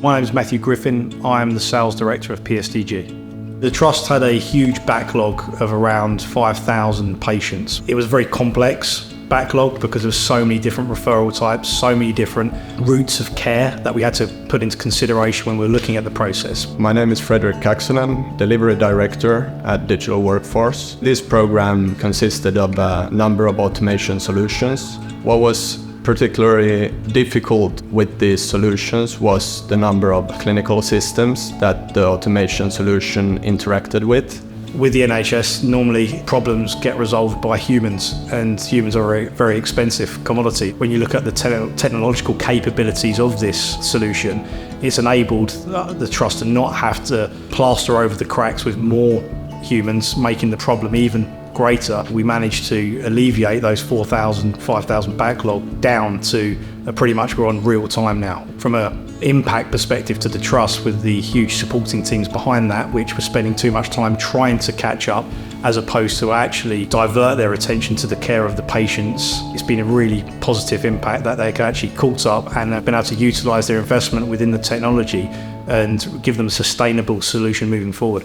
My name is Matthew Griffin. I'm the Sales Director of PSDG. The Trust had a huge backlog of around 5,000 patients. It was a very complex backlog because there were so many different referral types, so many different routes of care that we had to put into consideration when we were looking at the process. My name is Frederick Kaksonen, Delivery Director at Digital Workforce. This program consisted of a number of automation solutions. What was particularly difficult with these solutions was the number of clinical systems that the automation solution interacted with. With the NHS, normally problems get resolved by humans, and humans are a very expensive commodity. When you look at the technological capabilities of this solution, it's enabled the Trust to not have to plaster over the cracks with more humans, making the problem even greater. We managed to alleviate those 4,000, 5,000 backlog down to pretty much we're on real time now. From an impact perspective to the Trust, with the huge supporting teams behind that, which were spending too much time trying to catch up as opposed to actually divert their attention to the care of the patients, it's been a really positive impact that they can actually caught up and have been able to utilise their investment within the technology and give them a sustainable solution moving forward.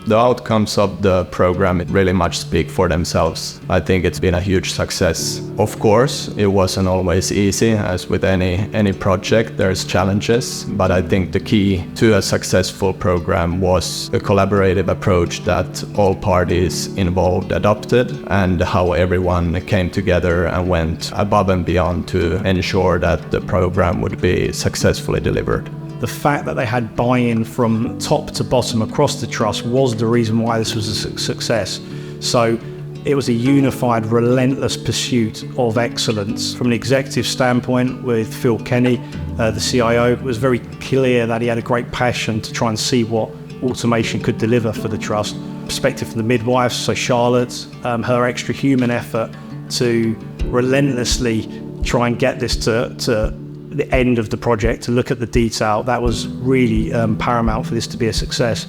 The outcomes of the program really much speak for themselves. I think it's been a huge success. Of course, it wasn't always easy, as with any project, there's challenges, but I think the key to a successful program was a collaborative approach that all parties involved adopted, and how everyone came together and went above and beyond to ensure that the program would be successfully delivered. The fact that they had buy-in from top to bottom across the Trust was the reason why this was a success. So it was a unified, relentless pursuit of excellence. From an executive standpoint, with Phil Kenny, the CIO, it was very clear that he had a great passion to try and see what automation could deliver for the Trust. Perspective from the midwives, so Charlotte, her extra human effort to relentlessly try and get this to the end of the project, to look at the detail, that was really paramount for this to be a success.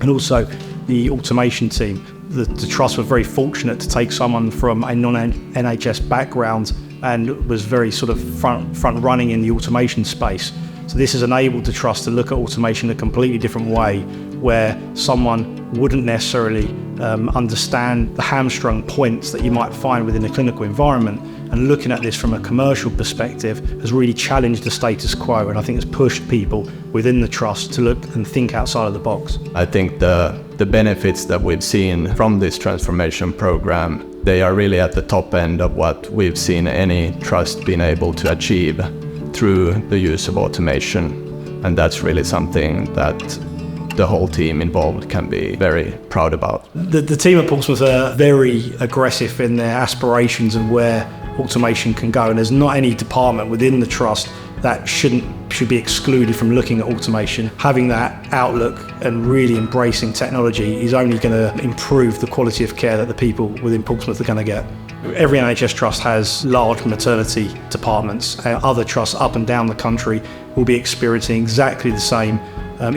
And also the automation team. The Trust were very fortunate to take someone from a non-NHS background and was very sort of front running in the automation space. So this has enabled the Trust to look at automation in a completely different way, where someone wouldn't necessarily understand the hamstrung points that you might find within a clinical environment. And looking at this from a commercial perspective has really challenged the status quo, and I think it's pushed people within the Trust to look and think outside of the box. I think the benefits that we've seen from this transformation program, they are really at the top end of what we've seen any Trust being able to achieve through the use of automation. And that's really something that the whole team involved can be very proud about. The team at Portsmouth are very aggressive in their aspirations and where automation can go, and there's not any department within the Trust that should be excluded from looking at automation. Having that outlook and really embracing technology is only going to improve the quality of care that the people within Portsmouth are going to get. Every NHS Trust has large maternity departments. Other trusts up and down the country will be experiencing exactly the same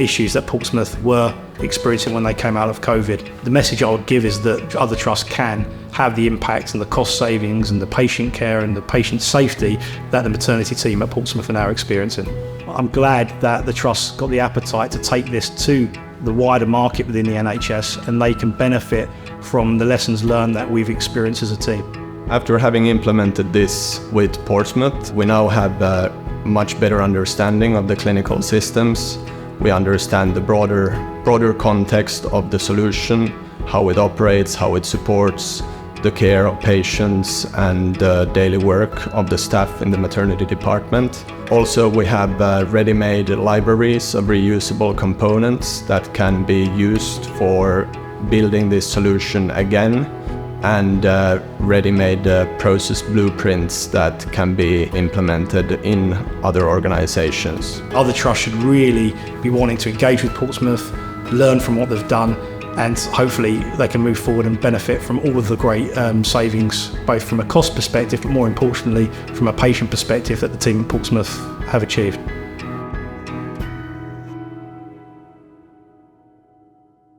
issues that Portsmouth were experiencing when they came out of COVID. The message I would give is that other trusts can have the impact and the cost savings and the patient care and the patient safety that the maternity team at Portsmouth are now experiencing. I'm glad that the Trust got the appetite to take this to the wider market within the NHS, and they can benefit from the lessons learned that we've experienced as a team. After having implemented this with Portsmouth, we now have a much better understanding of the clinical systems. We understand the broader context of the solution, how it operates, how it supports the care of patients and the daily work of the staff in the maternity department. Also, we have ready-made libraries of reusable components that can be used for building this solution again, and ready-made process blueprints that can be implemented in other organizations. Other trusts should really be wanting to engage with Portsmouth, learn from what they've done, and hopefully they can move forward and benefit from all of the great savings, both from a cost perspective, but more importantly from a patient perspective, that the team at Portsmouth have achieved.